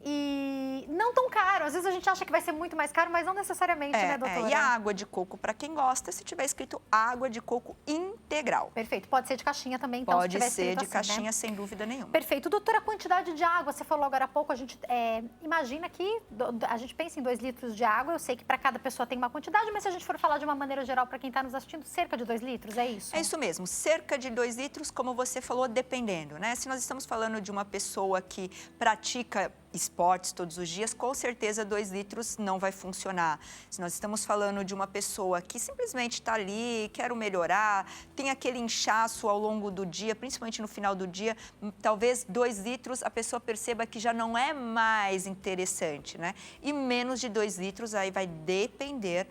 e não tão caro. Às vezes a gente acha que vai ser muito mais caro, mas não necessariamente, né, doutora? E a água de coco, para quem gosta, se tiver escrito água de coco integral. Perfeito. Pode ser de caixinha também, então, pode se tiver ser de assim, caixinha, né? Sem dúvida nenhuma. Perfeito. Doutora, a quantidade de água, você falou agora há pouco, a gente imagina que a gente pensa em 2 litros de água. Eu sei que para cada pessoa tem uma quantidade, mas se a gente for falar de uma maneira geral para quem está nos assistindo, cerca de 2 litros, é isso? É isso mesmo, cerca de 2 litros, como você falou, dependendo, né? Se nós estamos falando de uma pessoa que pratica esportes todos os dias, com certeza 2 litros não vai funcionar. Se nós estamos falando de uma pessoa que simplesmente está ali, quero melhorar, tem aquele inchaço ao longo do dia, principalmente no final do dia, talvez 2 litros a pessoa perceba que já não é mais interessante, né? E menos de 2 litros aí vai depender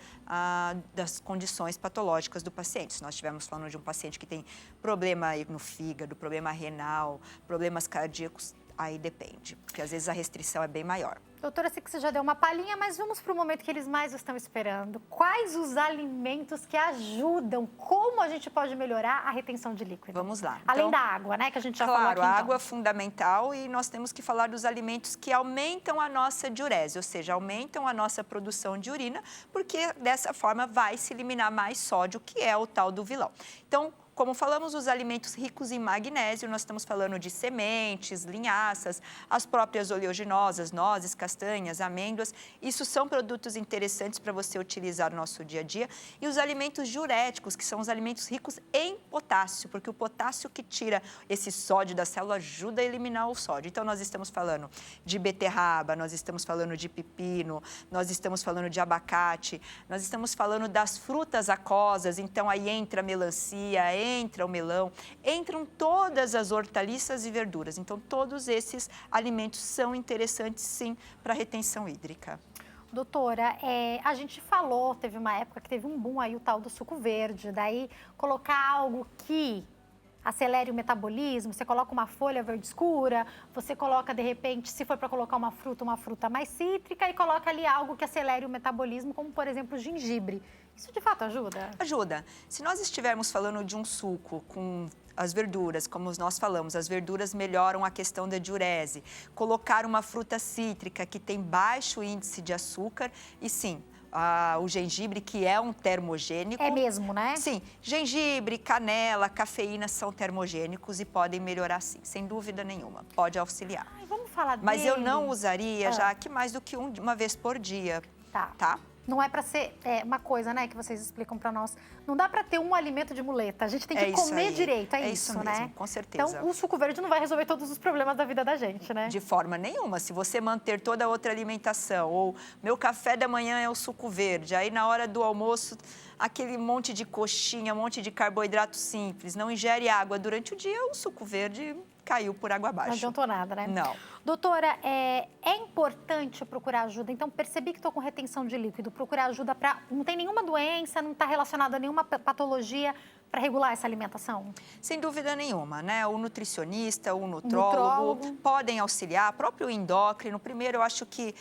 das condições patológicas do paciente. Se nós estivermos falando de um paciente que tem problema no fígado, problema renal, problemas cardíacos, aí depende, porque às vezes a restrição é bem maior. Doutora, sei que você já deu uma palhinha, mas vamos para o momento que eles mais estão esperando. Quais os alimentos que ajudam? Como a gente pode melhorar a retenção de líquido? Vamos lá. Além da água, né, que a gente já falou aqui. Claro, a água é fundamental e nós temos que falar dos alimentos que aumentam a nossa diurese, ou seja, aumentam a nossa produção de urina, porque dessa forma vai se eliminar mais sódio, que é o tal do vilão. Então, como falamos, os alimentos ricos em magnésio, nós estamos falando de sementes, linhaças, as próprias oleaginosas, nozes, castanhas, amêndoas. Isso são produtos interessantes para você utilizar no nosso dia a dia. E os alimentos diuréticos, que são os alimentos ricos em potássio, porque o potássio que tira esse sódio da célula ajuda a eliminar o sódio. Então, nós estamos falando de beterraba, nós estamos falando de pepino, nós estamos falando de abacate, nós estamos falando das frutas aquosas, então aí entra a melancia, entra o melão, entram todas as hortaliças e verduras. Então, todos esses alimentos são interessantes, sim, para a retenção hídrica. Doutora, a gente falou, teve uma época que teve um boom aí, o tal do suco verde. Daí, colocar algo que acelere o metabolismo, você coloca uma folha verde escura, você coloca, de repente, se for para colocar uma fruta mais cítrica e coloca ali algo que acelere o metabolismo, como, por exemplo, o gengibre. Isso de fato ajuda? Ajuda. Se nós estivermos falando de um suco com as verduras, como nós falamos, as verduras melhoram a questão da diurese. Colocar uma fruta cítrica que tem baixo índice de açúcar e sim, o gengibre, que é um termogênico. É mesmo, né? Sim. Gengibre, canela, cafeína são termogênicos e podem melhorar sim, sem dúvida nenhuma. Pode auxiliar. Ai, vamos falar dele. Mas eu não usaria já que mais do que uma vez por dia. Tá? Não é para ser uma coisa, né, que vocês explicam para nós. Não dá para ter um alimento de muleta. A gente tem que comer direito, é isso, mesmo, né? Com certeza. Então, o suco verde não vai resolver todos os problemas da vida da gente, né? De forma nenhuma. Se você manter toda a outra alimentação, ou meu café da manhã é o suco verde, aí na hora do almoço, aquele monte de coxinha, um monte de carboidrato simples, não ingere água durante o dia, o suco verde caiu por água abaixo. Não adiantou nada, né? Não. Doutora, é importante procurar ajuda. Então, percebi que estou com retenção de líquido. Procurar ajuda para... Não tem nenhuma doença, não está relacionado a nenhuma patologia para regular essa alimentação? Sem dúvida nenhuma, né? O nutricionista, o nutrólogo podem auxiliar, o próprio endócrino. Primeiro, eu acho que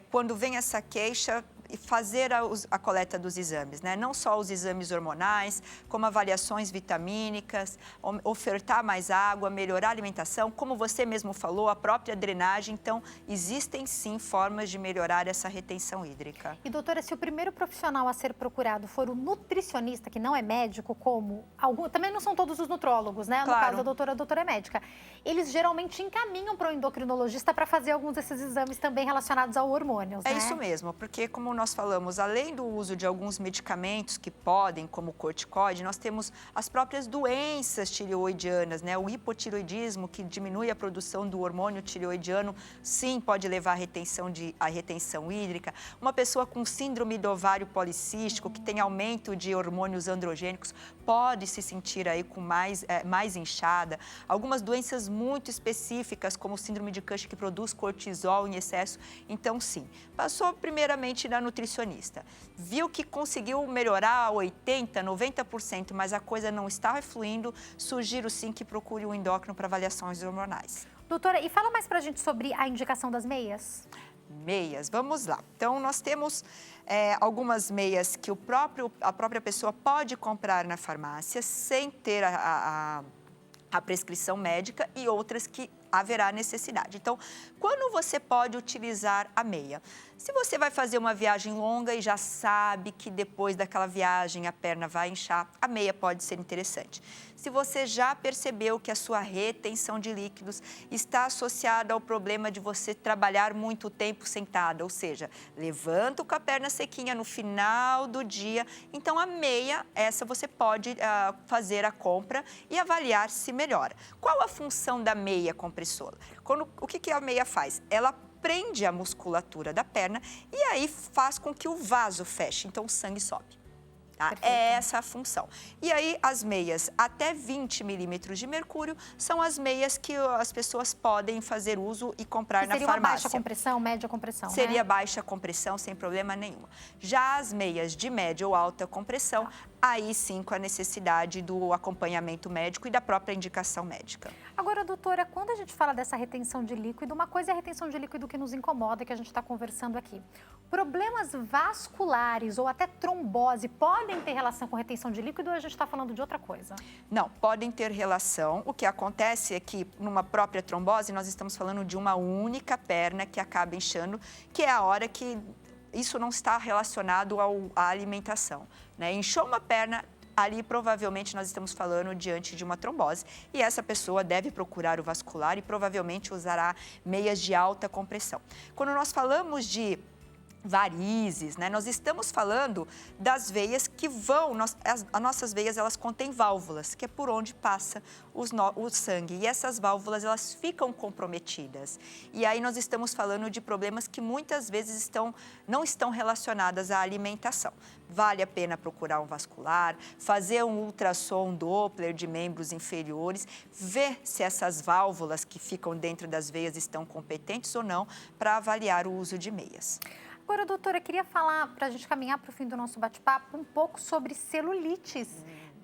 quando vem essa queixa, fazer a coleta dos exames, né? Não só os exames hormonais, como avaliações vitamínicas, ofertar mais água, melhorar a alimentação, como você mesmo falou, a própria drenagem. Então, existem sim formas de melhorar essa retenção hídrica. E doutora, se o primeiro profissional a ser procurado for o nutricionista, que não é médico, como também não são todos os nutrólogos, né? Claro. No caso da doutora é médica. Eles geralmente encaminham para o endocrinologista para fazer alguns desses exames também relacionados ao hormônios, né? É isso mesmo, porque como nós falamos, além do uso de alguns medicamentos que podem, como o corticoide, nós temos as próprias doenças tireoidianas, né? O hipotireoidismo, que diminui a produção do hormônio tireoidiano, sim, pode levar à retenção hídrica. Uma pessoa com síndrome do ovário policístico, que tem aumento de hormônios androgênicos, pode se sentir aí com mais inchada. Algumas doenças muito específicas, como síndrome de Cushing, que produz cortisol em excesso. Então, sim, passou primeiramente na nutricionista. Viu que conseguiu melhorar 80%, 90%, mas a coisa não está fluindo, sugiro sim que procure um endócrino para avaliações hormonais. Doutora, e fala mais pra gente sobre a indicação das meias. Meias, vamos lá. Então, nós temos algumas meias que a própria pessoa pode comprar na farmácia sem ter a prescrição médica e outras que haverá necessidade. Então, quando você pode utilizar a meia? Se você vai fazer uma viagem longa e já sabe que depois daquela viagem a perna vai inchar, a meia pode ser interessante. Se você já percebeu que a sua retenção de líquidos está associada ao problema de você trabalhar muito tempo sentada, ou seja, levanta com a perna sequinha no final do dia, então a meia, essa você pode fazer a compra e avaliar se melhora. Qual a função da meia compressora? O que a meia faz? Ela prende a musculatura da perna e aí faz com que o vaso feche, então o sangue sobe. Tá? É essa a função. E aí, as meias até 20 milímetros de mercúrio são as meias que as pessoas podem fazer uso e comprar na farmácia. Seria uma baixa compressão, média compressão, Seria né? baixa compressão, sem problema nenhum. Já as meias de média ou alta compressão, aí sim com a necessidade do acompanhamento médico e da própria indicação médica. Agora, doutora, quando a gente fala dessa retenção de líquido, uma coisa é a retenção de líquido que nos incomoda, que a gente está conversando aqui. Problemas vasculares ou até trombose podem ter relação com retenção de líquido ou a gente está falando de outra coisa? Não, podem ter relação. O que acontece é que numa própria trombose nós estamos falando de uma única perna que acaba inchando, que é a hora que isso não está relacionado à alimentação, né? Inchou uma perna, ali provavelmente nós estamos falando diante de uma trombose e essa pessoa deve procurar o vascular e provavelmente usará meias de alta compressão. Quando nós falamos de varizes, né? Nós estamos falando das veias que as nossas veias, elas contêm válvulas, que é por onde passa o sangue. E essas válvulas, elas ficam comprometidas. E aí nós estamos falando de problemas que muitas vezes não estão relacionadas à alimentação. Vale a pena procurar um vascular, fazer um ultrassom Doppler de membros inferiores, ver se essas válvulas que ficam dentro das veias estão competentes ou não para avaliar o uso de meias. Agora, doutora, eu queria falar, para a gente caminhar para o fim do nosso bate-papo, um pouco sobre celulites.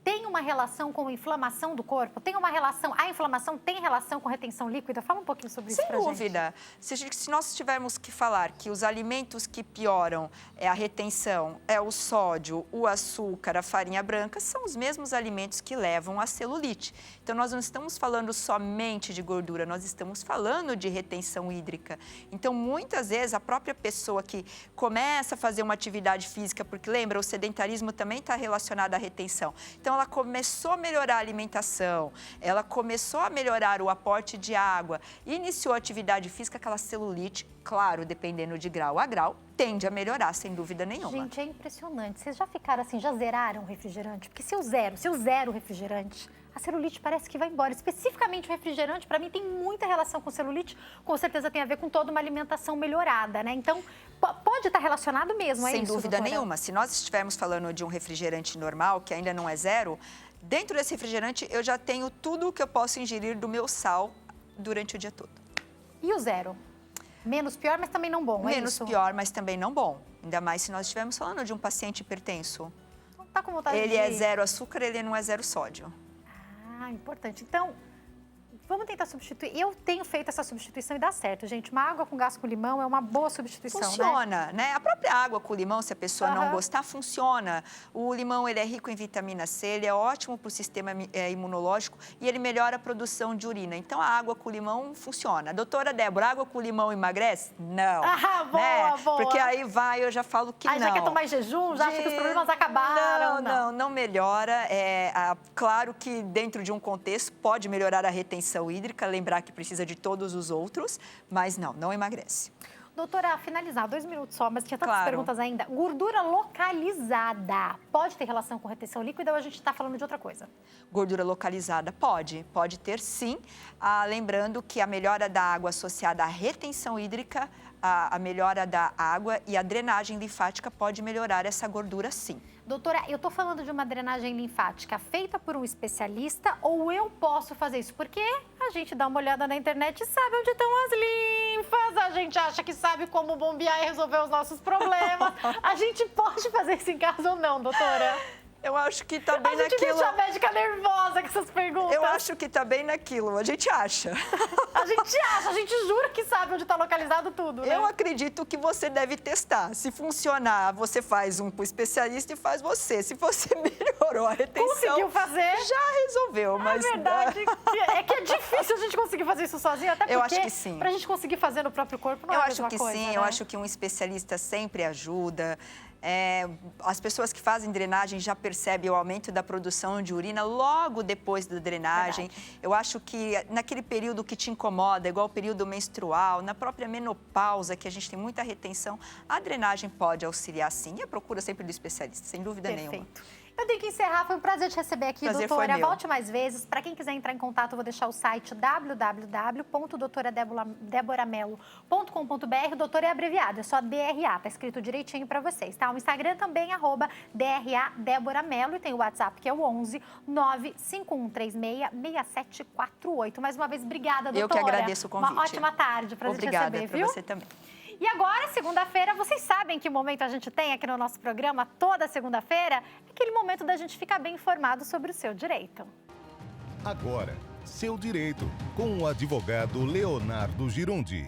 Tem uma relação com a inflamação do corpo? Tem uma relação, a inflamação tem relação com retenção líquida? Fala um pouquinho sobre isso pra gente. Sem dúvida. Se nós tivermos que falar que os alimentos que pioram a retenção é o sódio, o açúcar, a farinha branca, são os mesmos alimentos que levam à celulite. Então, nós não estamos falando somente de gordura, nós estamos falando de retenção hídrica. Então, muitas vezes, a própria pessoa que começa a fazer uma atividade física, porque lembra, o sedentarismo também está relacionado à retenção. Então, ela começou a melhorar a alimentação, ela começou a melhorar o aporte de água, iniciou a atividade física, aquela celulite, claro, dependendo de grau a grau, tende a melhorar, sem dúvida nenhuma. Gente, é impressionante. Vocês já ficaram assim, já zeraram o refrigerante? Porque se eu zero o refrigerante, a celulite parece que vai embora. Especificamente o refrigerante, para mim, tem muita relação com celulite, com certeza tem a ver com toda uma alimentação melhorada, né? Então, pode estar relacionado mesmo, é isso, sem dúvida doutora? nenhuma. Se nós estivermos falando de um refrigerante normal, que ainda não é zero, dentro desse refrigerante eu já tenho tudo o que eu posso ingerir do meu sal durante o dia todo. E o zero? Menos pior, mas também não bom, é Menos isso? pior, mas também não bom. Ainda mais se nós estivermos falando de um paciente hipertenso. Não tá com vontade Ele de... é zero açúcar, ele não é zero sódio. Ah, importante. Então, vamos tentar substituir. Eu tenho feito essa substituição e dá certo, gente. Uma água com gás com limão é uma boa substituição, Funciona, né? A própria água com limão, se a pessoa não Aham. gostar, funciona. O limão, ele é rico em vitamina C, ele é ótimo para o sistema imunológico e ele melhora a produção de urina. Então, a água com limão funciona. Doutora Débora, água com limão emagrece? Não. Ah, boa, né? boa. Porque aí eu já falo que Aí não. já quer tomar jejum, já acha que os problemas acabaram. Não melhora. Claro que dentro de um contexto pode melhorar a retenção hídrica, lembrar que precisa de todos os outros, mas não emagrece. Doutora, finalizar, 2 minutos só, mas tinha tantas Claro. perguntas ainda. Gordura localizada pode ter relação com retenção líquida ou a gente está falando de outra coisa? Gordura localizada pode ter sim. Lembrando que a melhora da água associada à retenção hídrica, a melhora da água e a drenagem linfática pode melhorar essa gordura sim. Doutora, eu tô falando de uma drenagem linfática feita por um especialista ou eu posso fazer isso? Porque a gente dá uma olhada na internet e sabe onde estão as linfas, a gente acha que sabe como bombear e resolver os nossos problemas. A gente pode fazer isso em casa ou não, doutora? Eu acho que tá bem A gente naquilo. deixa a médica nervosa com essas perguntas. Eu acho que tá bem naquilo, a gente acha. A gente acha, a gente jura que sabe onde está localizado tudo, né? Eu acredito que você deve testar. Se funcionar, você faz um pro especialista e faz você. Se você melhorou a retenção... Conseguiu fazer? Já resolveu, mas... É verdade, é que é difícil a gente conseguir fazer isso sozinho, até porque Eu acho que sim. pra gente conseguir fazer no próprio corpo não Eu é a acho mesma que coisa, sim, né? eu acho que um especialista sempre ajuda. As pessoas que fazem drenagem já percebem o aumento da produção de urina logo depois da drenagem. Verdade. Eu acho que naquele período que te incomoda, igual o período menstrual, na própria menopausa, que a gente tem muita retenção, a drenagem pode auxiliar sim. E a procura sempre do especialista, sem dúvida nenhuma. Perfeito. Eu tenho que encerrar, foi um prazer te receber aqui, Prazer doutora. foi meu. Volte mais vezes. Para quem quiser entrar em contato, eu vou deixar o site www.doutoradeboramelo.com.br. Doutora é abreviado, é só DRA, tá escrito direitinho para vocês, tá? O Instagram também, @DRA Débora Mello, e tem o WhatsApp que é o 11 95136 6748. Mais uma vez, obrigada, doutora. Eu que agradeço o convite. Uma ótima tarde, prazer te Obrigada receber, para viu? você também. E agora, segunda-feira, vocês sabem que momento a gente tem aqui no nosso programa toda segunda-feira? É aquele momento da gente ficar bem informado sobre o seu direito. Agora, seu direito, com o advogado Leonardo Girondi.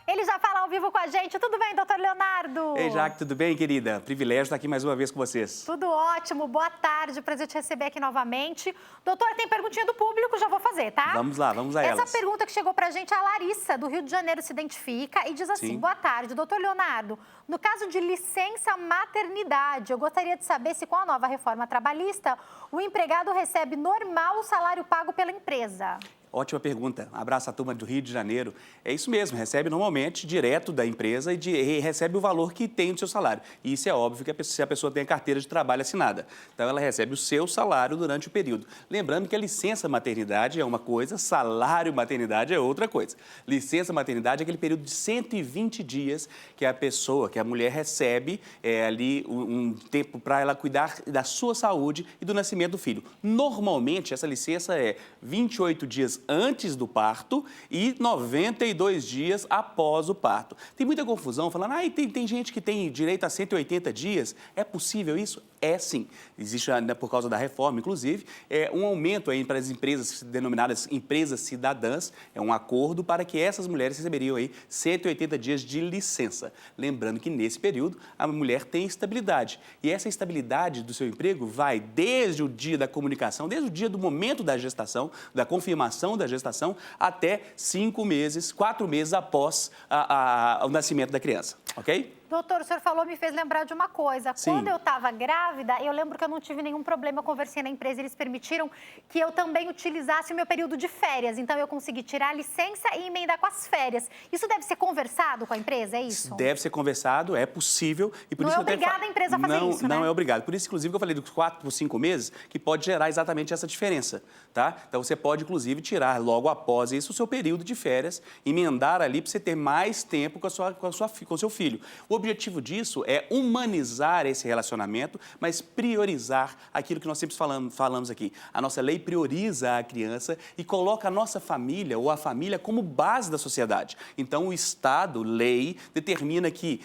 Ele já fala ao vivo com a gente. Tudo bem, doutor Leonardo? Ei, Jaque, tudo bem, querida? Privilégio estar aqui mais uma vez com vocês. Tudo ótimo, boa tarde, prazer te receber aqui novamente. Doutor, tem perguntinha do público, já vou fazer, tá? Vamos lá, vamos a Essa elas. pergunta que chegou pra gente, a Larissa, do Rio de Janeiro, se identifica e diz assim: Sim. boa tarde, doutor Leonardo. No caso de licença maternidade, eu gostaria de saber se com a nova reforma trabalhista, o empregado recebe normal o salário pago pela empresa. Ótima pergunta. Abraço a turma do Rio de Janeiro. É isso mesmo, recebe normalmente direto da empresa e recebe o valor que tem no seu salário. E isso é óbvio que se a pessoa tem a carteira de trabalho assinada. Então, ela recebe o seu salário durante o período. Lembrando que a licença maternidade é uma coisa, salário maternidade é outra coisa. Licença maternidade é aquele período de 120 dias que a pessoa, que a mulher recebe ali um tempo para ela cuidar da sua saúde e do nascimento do filho. Normalmente, essa licença é 28 dias antes do parto e 92 dias após o parto. Tem muita confusão falando, tem gente que tem direito a 180 dias. É possível isso? É sim. Existe, por causa da reforma, inclusive, um aumento aí para as empresas denominadas empresas cidadãs. É um acordo para que essas mulheres receberiam aí 180 dias de licença. Lembrando que nesse período a mulher tem estabilidade. E essa estabilidade do seu emprego vai desde o dia da comunicação, desde o dia do momento da gestação, da confirmação da gestação, até 4 meses após o nascimento da criança, ok? Doutor, o senhor falou, me fez lembrar de uma coisa. Sim. Quando eu estava grávida, eu lembro que eu não tive nenhum problema. Eu conversei na empresa, eles permitiram que eu também utilizasse o meu período de férias. Então, eu consegui tirar a licença e emendar com as férias. Isso deve ser conversado com a empresa, é isso? Deve ser conversado, é possível. E por Não isso é obrigada a empresa a fazer isso, né? Não é obrigado. Por isso, inclusive, que eu falei dos 4 por 5 meses, que pode gerar exatamente essa diferença, tá? Então, você pode, inclusive, tirar logo após isso o seu período de férias, emendar ali para você ter mais tempo com o seu filho. O objetivo disso é humanizar esse relacionamento, mas priorizar aquilo que nós sempre falamos aqui. A nossa lei prioriza a criança e coloca a nossa família ou a família como base da sociedade. Então, o Estado, lei, determina que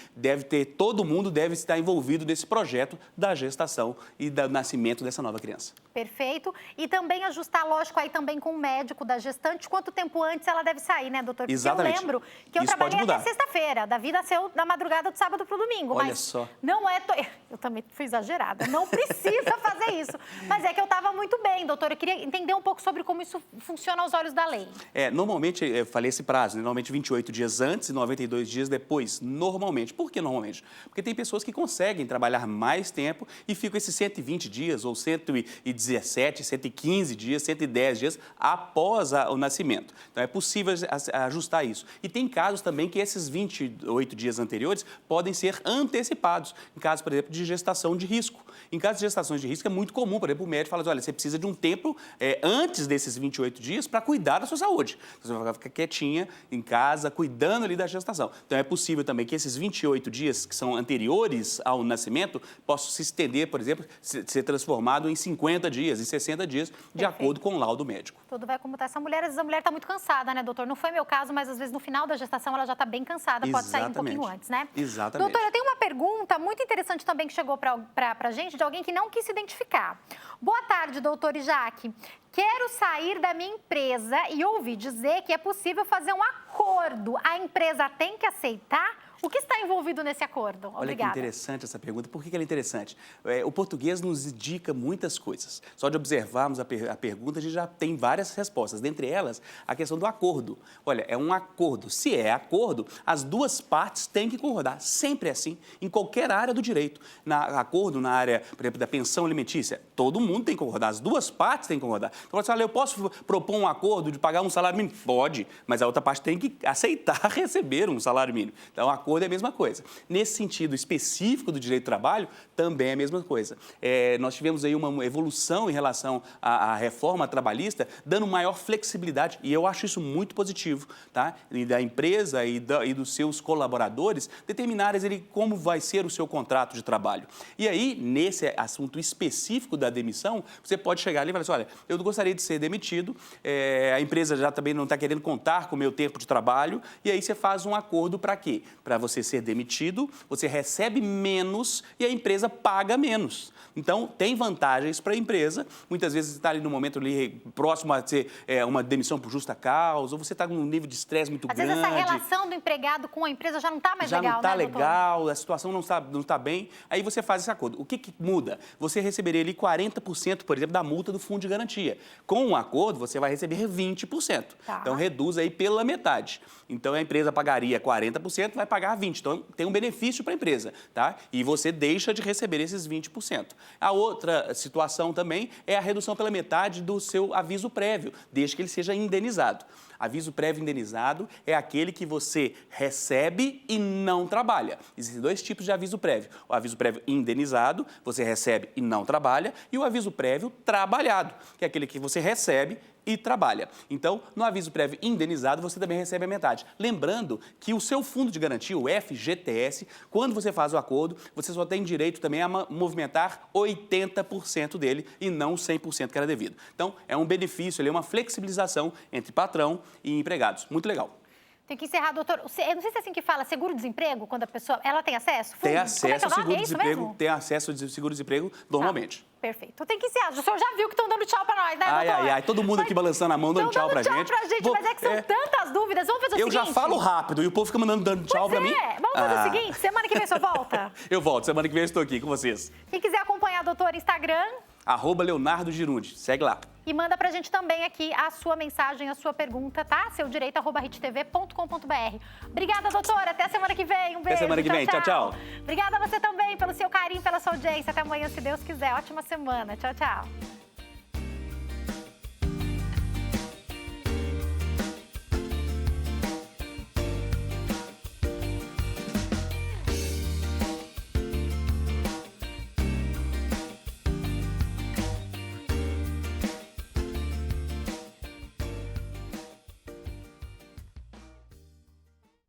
todo mundo deve estar envolvido nesse projeto da gestação e do nascimento dessa nova criança. Perfeito. E também ajustar, lógico, aí também com o médico da gestante, quanto tempo antes ela deve sair, né, doutor? Porque Exatamente. eu lembro que eu Isso pode trabalhei até mudar. sexta-feira, Davi nasceu na madrugada do sábado pro domingo. Olha mas só. Não é... Eu também fui exagerada. Não precisa fazer isso. Mas é que eu estava muito bem, doutora. Eu queria entender um pouco sobre como isso funciona aos olhos da lei. Normalmente, eu falei esse prazo, né? Normalmente 28 dias antes e 92 dias depois, normalmente. Por que normalmente? Porque tem pessoas que conseguem trabalhar mais tempo e ficam esses 120 dias, ou 117, 115 dias, 110 dias após o nascimento. Então, é possível ajustar isso. E tem casos também que esses 28 dias anteriores podem ser antecipados, em caso, por exemplo, de gestação de risco. Em caso de gestações de risco, é muito comum, por exemplo, o médico fala assim, olha, você precisa de um tempo antes desses 28 dias para cuidar da sua saúde. Então, você vai ficar quietinha em casa, cuidando ali da gestação. Então, é possível também que esses 28 dias, que são anteriores ao nascimento, possam se estender, por exemplo, ser transformado em 50 dias, em 60 dias, de acordo com o laudo médico. Tudo vai como está essa mulher. Às vezes a mulher está muito cansada, né, doutor? Não foi meu caso, mas às vezes no final da gestação ela já está bem cansada, pode sair um pouquinho antes, né? Exatamente. Doutora, eu tenho uma pergunta muito interessante também que chegou para a gente, de alguém que não quis se identificar. Boa tarde, doutor Jaque. Quero sair da minha empresa e ouvi dizer que é possível fazer um acordo. A empresa tem que aceitar? O que está envolvido nesse acordo? Obrigada. Olha que interessante essa pergunta. Por que ela é interessante? O português nos indica muitas coisas. Só de observarmos a pergunta, a gente já tem várias respostas. Dentre elas, a questão do acordo. Olha, é um acordo. Se é acordo, as duas partes têm que concordar. Sempre é assim, em qualquer área do direito. Acordo na área, por exemplo, da pensão alimentícia, todo mundo tem que concordar. As duas partes têm que concordar. Então, você fala, eu posso propor um acordo de pagar um salário mínimo? Pode, mas a outra parte tem que aceitar receber um salário mínimo. Então, acordo é a mesma coisa. Nesse sentido específico do direito do trabalho, também é a mesma coisa. Nós tivemos aí uma evolução em relação à reforma trabalhista, dando maior flexibilidade, e eu acho isso muito positivo, tá? E da empresa e dos seus colaboradores determinarem como vai ser o seu contrato de trabalho. E aí, nesse assunto específico da demissão, você pode chegar ali e falar assim, olha, eu gostaria de ser demitido, a empresa já também não está querendo contar com o meu tempo de trabalho, e aí você faz um acordo para quê? Para você ser demitido, você recebe menos e a empresa paga menos. Então, tem vantagens para a empresa. Muitas vezes você está ali no momento ali, próximo a ser uma demissão por justa causa, ou você está com um nível de estresse muito grande. Às vezes essa relação do empregado com a empresa já não está mais legal, já não está né, legal, doutor? a situação não está bem. Aí você faz esse acordo. O que muda? Você receberia ali 40%, por exemplo, da multa do fundo de garantia. Com um acordo, você vai receber 20%. Tá. Então, reduz aí pela metade. Então, a empresa pagaria 40%, vai pagar 20%. Então, tem um benefício para a empresa, tá? E você deixa de receber esses 20%. A outra situação também é a redução pela metade do seu aviso prévio, desde que ele seja indenizado. Aviso prévio indenizado é aquele que você recebe e não trabalha. Existem dois tipos de aviso prévio. O aviso prévio indenizado, você recebe e não trabalha, e o aviso prévio trabalhado, que é aquele que você recebe e trabalha. Então, no aviso prévio indenizado, você também recebe a metade. Lembrando que o seu fundo de garantia, o FGTS, quando você faz o acordo, você só tem direito também a movimentar 80% dele e não 100% que era devido. Então, é um benefício, é uma flexibilização entre patrão e empregados. Muito legal. Tem que encerrar, doutor. Eu não sei se é assim que fala, seguro-desemprego, quando a pessoa... Ela tem acesso? Tem acesso ao seguro-desemprego, tem acesso ao seguro-desemprego normalmente. Perfeito. Tem que encerrar. O senhor já viu que estão dando tchau pra nós, né, doutor? Ai, todo mundo aqui balançando a mão, dando tchau pra gente. Mas é que são tantas dúvidas. Vamos fazer o seguinte? Eu já falo rápido e o povo fica dando tchau pra mim. Vamos fazer o seguinte, semana que vem o senhor volta? Eu volto, semana que vem eu estou aqui com vocês. Quem quiser acompanhar, doutor, Instagram... @Leonardo Girundi, segue lá. E manda pra gente também aqui a sua mensagem, a sua pergunta, tá? Seu direito, @hittv.com.br. Obrigada, doutora. Até semana que vem. Um beijo. Até semana que vem. Tchau. Obrigada a você também pelo seu carinho, pela sua audiência. Até amanhã, se Deus quiser. Ótima semana. Tchau, tchau.